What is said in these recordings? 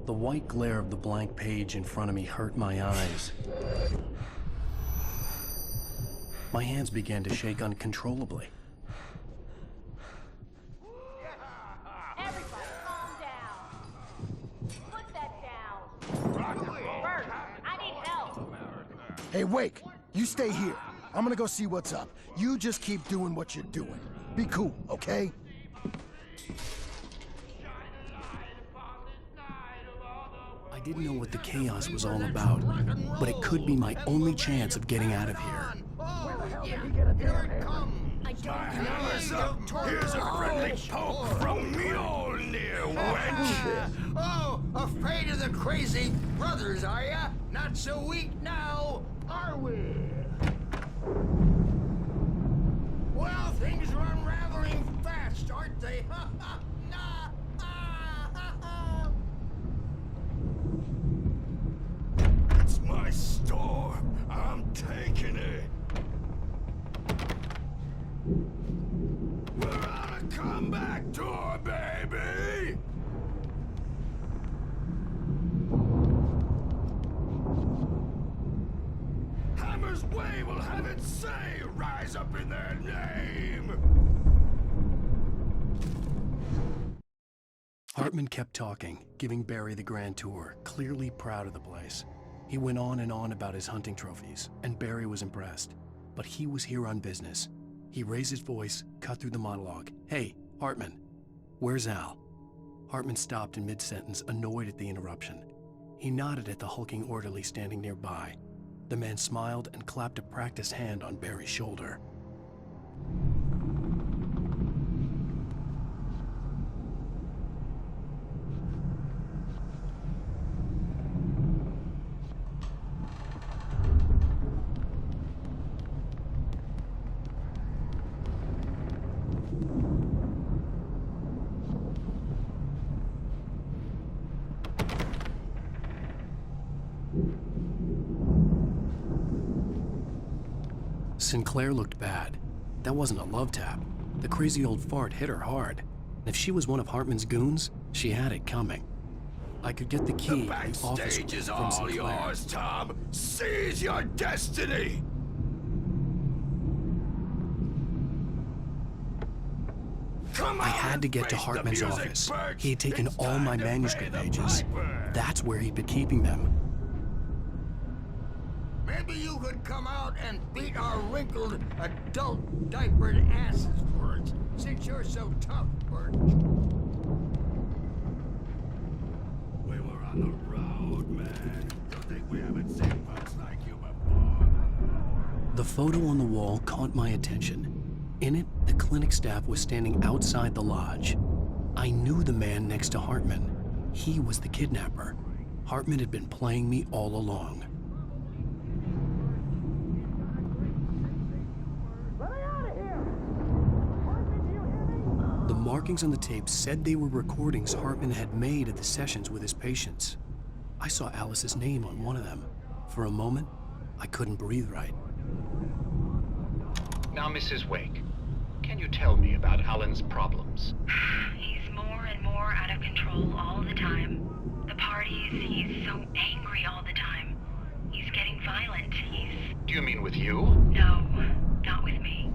The white glare of the blank page in front of me hurt my eyes. My hands began to shake uncontrollably. Everybody calm down. Put that down. Bert, I need help. Hey, Wake, you stay here. I'm gonna go see what's up. You just keep doing what you're doing. Be cool, okay? I didn't know what the chaos was all about, but it could be my only chance of getting out of here. Here's a friendly poke from Mjolnir, wench! Oh, afraid of the crazy brothers, are ya? Not so weak now, are we? Well, things are unraveling fast, aren't they? It's my store. I'm taking it. We're on a comeback tour, baby! Hammer's Way will have its say rise up in their name! Hartman kept talking, giving Barry the grand tour, clearly proud of the place. He went on and on about his hunting trophies, and Barry was impressed. But he was here on business. He raised his voice, cut through the monologue. "Hey, Hartman, where's Al?" Hartman stopped in mid-sentence, annoyed at the interruption. He nodded at the hulking orderly standing nearby. The man smiled and clapped a practiced hand on Barry's shoulder. Sinclair looked bad. That wasn't a love tap. The crazy old fart hit her hard. And if she was one of Hartman's goons, she had it coming. I could get the key The to the office backstage is from all Sinclair. yours, Tom. Seize your destiny! Come I on had to and get to face the Hartman's music, office. Bert. He had taken It's all time my to manuscript pay the pages. piper. That's where he'd been keeping them. Maybe you could come out and beat our wrinkled, adult, diapered asses for us, since you're so tough, Bert. We were on the road, man. You think we haven't seen folks like you before? The photo on the wall caught my attention. In it, the clinic staff was standing outside the lodge. I knew the man next to Hartman. He was the kidnapper. Hartman had been playing me all along. The markings on the tape said they were recordings Hartman had made at the sessions with his patients. I saw Alice's name on one of them. For a moment, I couldn't breathe right. Now, Mrs. Wake, can you tell me about Alan's problems? He's more and more out of control all the time. The parties, he's so angry all the time. He's getting violent. Do you mean with you? No, not with me.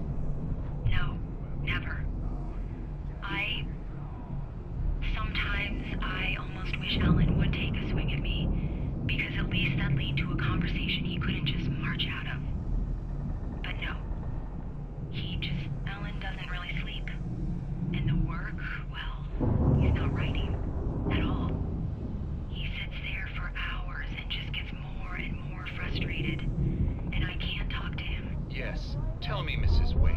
No, never. Sometimes I almost wish Alan would take a swing at me, because at least that'd lead to a conversation he couldn't just march out of. But no. Alan doesn't really sleep. And the work, well, he's not writing at all. He sits there for hours and just gets more and more frustrated. And I can't talk to him. Yes. Tell me, Mrs. Wake,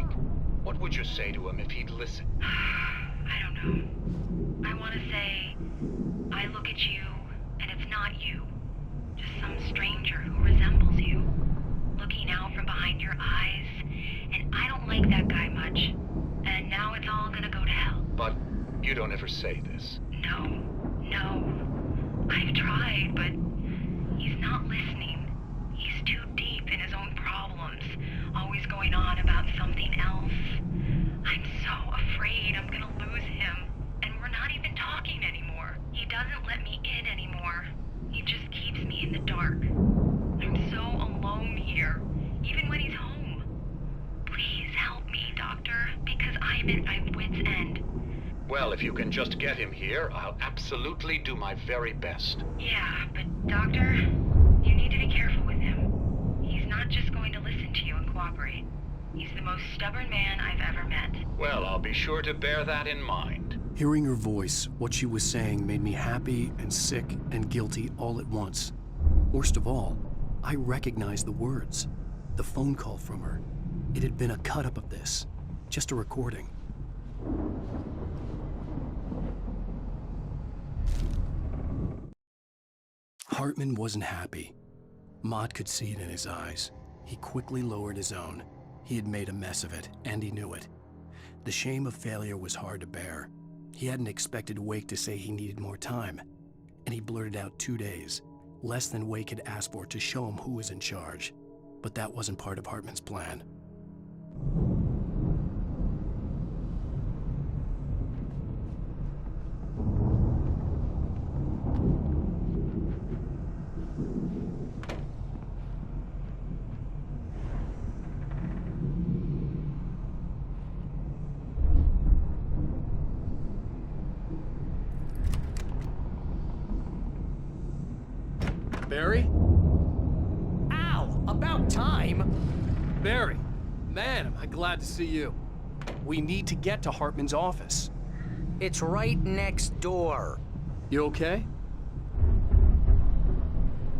what would you say to him if he'd listen? I don't know. I want to say, I look at you, and it's not you. Just some stranger who resembles you. Looking out from behind your eyes, and I don't like that guy much. And now it's all gonna go to hell. But you don't ever say this. No. I've tried, but he's not listening. He's too deep in his own problems, always going on about something else. I'm so afraid If you can just get him here, I'll absolutely do my very best. Yeah, but Doctor, you need to be careful with him. He's not just going to listen to you and cooperate. He's the most stubborn man I've ever met. Well, I'll be sure to bear that in mind. Hearing her voice, what she was saying made me happy and sick and guilty all at once. Worst of all, I recognized the words. The phone call from her. It had been a cut-up of this. Just a recording. Hartman wasn't happy. Maude could see it in his eyes. He quickly lowered his own. He had made a mess of it, and he knew it. The shame of failure was hard to bear. He hadn't expected Wake to say he needed more time, and he blurted out 2 days, less than Wake had asked for to show him who was in charge. But that wasn't part of Hartman's plan. Barry? Ow! About time! Barry, man, am I glad to see you. We need to get to Hartman's office. It's right next door. You okay?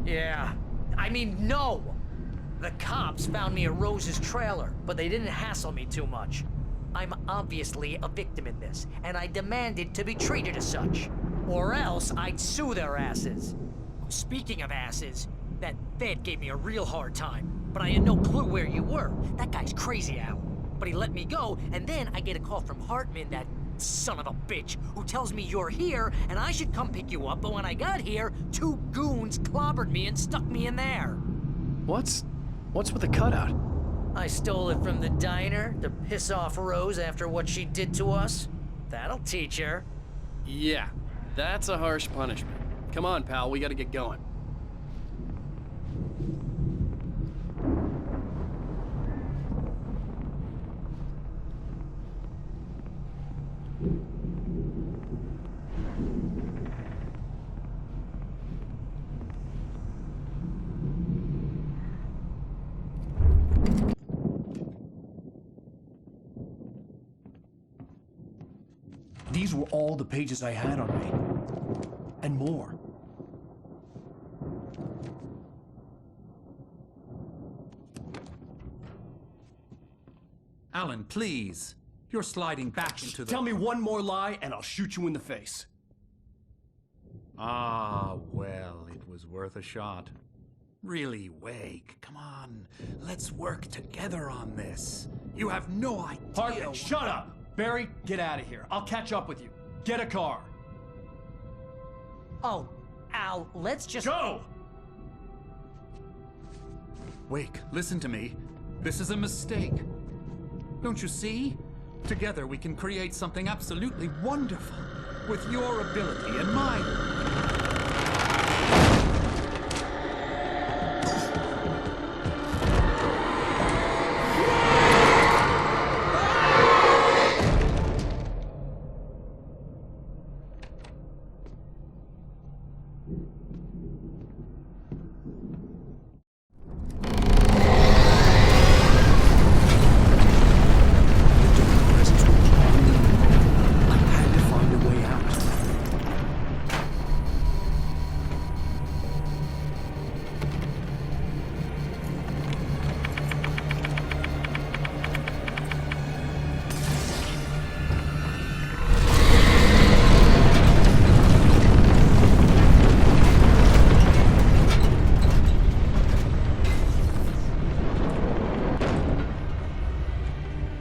Yeah. I mean, no! The cops found me at Rose's trailer, but they didn't hassle me too much. I'm obviously a victim in this, and I demanded to be treated as such. Or else I'd sue their asses. Speaking of asses, that Fed gave me a real hard time, but I had no clue where you were. That guy's crazy, Al. But he let me go, and then I get a call from Hartman, that son of a bitch, who tells me you're here, and I should come pick you up, but when I got here, 2 goons clobbered me and stuck me in there. What's with the cutout? I stole it from the diner to piss off Rose after what she did to us. That'll teach her. Yeah, that's a harsh punishment. Come on, pal, we gotta get going. These were all the pages I had on me. And more. Alan, please. You're sliding back into the... Tell me one more lie and I'll shoot you in the face. Ah, well, it was worth a shot. Really, Wake, come on. Let's work together on this. You have no idea... Hartman, shut up! Barry, get out of here. I'll catch up with you. Get a car. Oh, Al, let's just... Go! Wake, listen to me. This is a mistake. Don't you see? Together we can create something absolutely wonderful. With your ability and mine.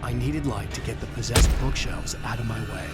I needed light to get the possessed bookshelves out of my way.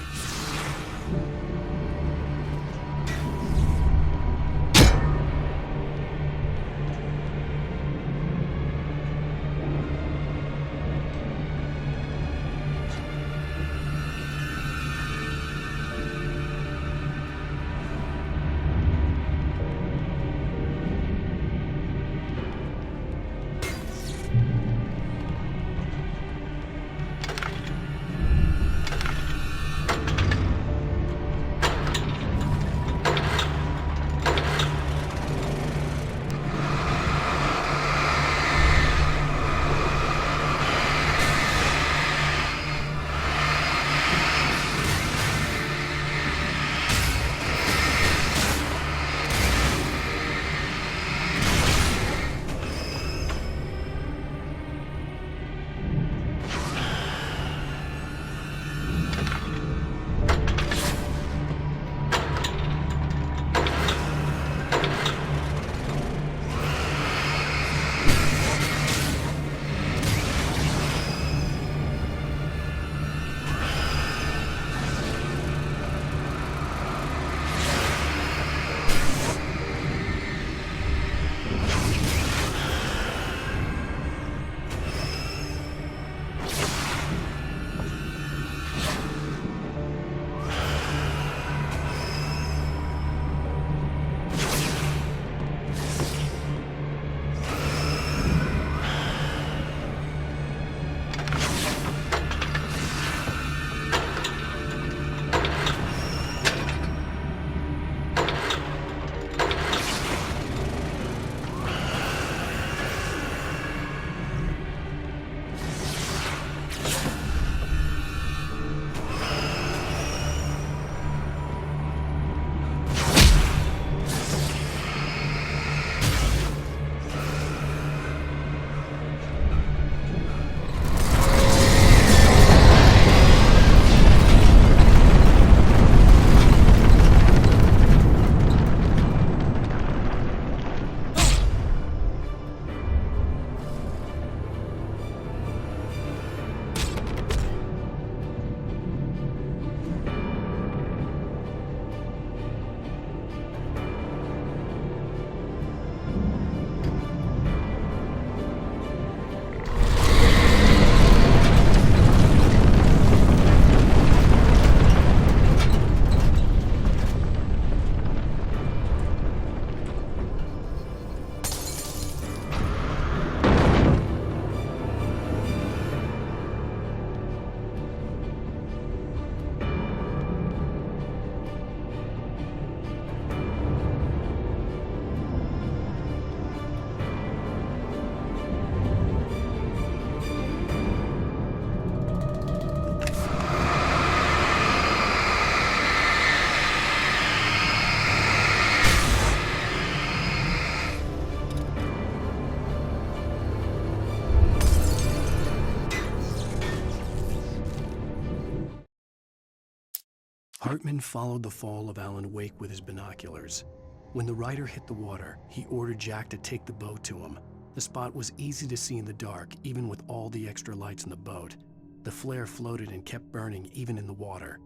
Hartman followed the fall of Alan Wake with his binoculars. When the rider hit the water, he ordered Jack to take the boat to him. The spot was easy to see in the dark, even with all the extra lights in the boat. The flare floated and kept burning even in the water.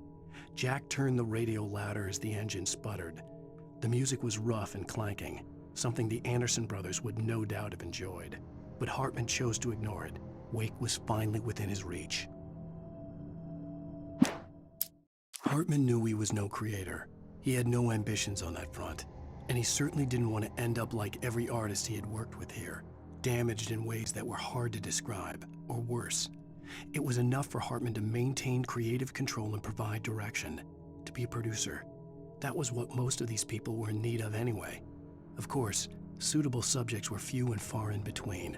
Jack turned the radio louder as the engine sputtered. The music was rough and clanking, something the Anderson brothers would no doubt have enjoyed. But Hartman chose to ignore it. Wake was finally within his reach. Hartman knew he was no creator. He had no ambitions on that front, and he certainly didn't want to end up like every artist he had worked with here, damaged in ways that were hard to describe, or worse. It was enough for Hartman to maintain creative control and provide direction, to be a producer. That was what most of these people were in need of anyway. Of course, suitable subjects were few and far in between.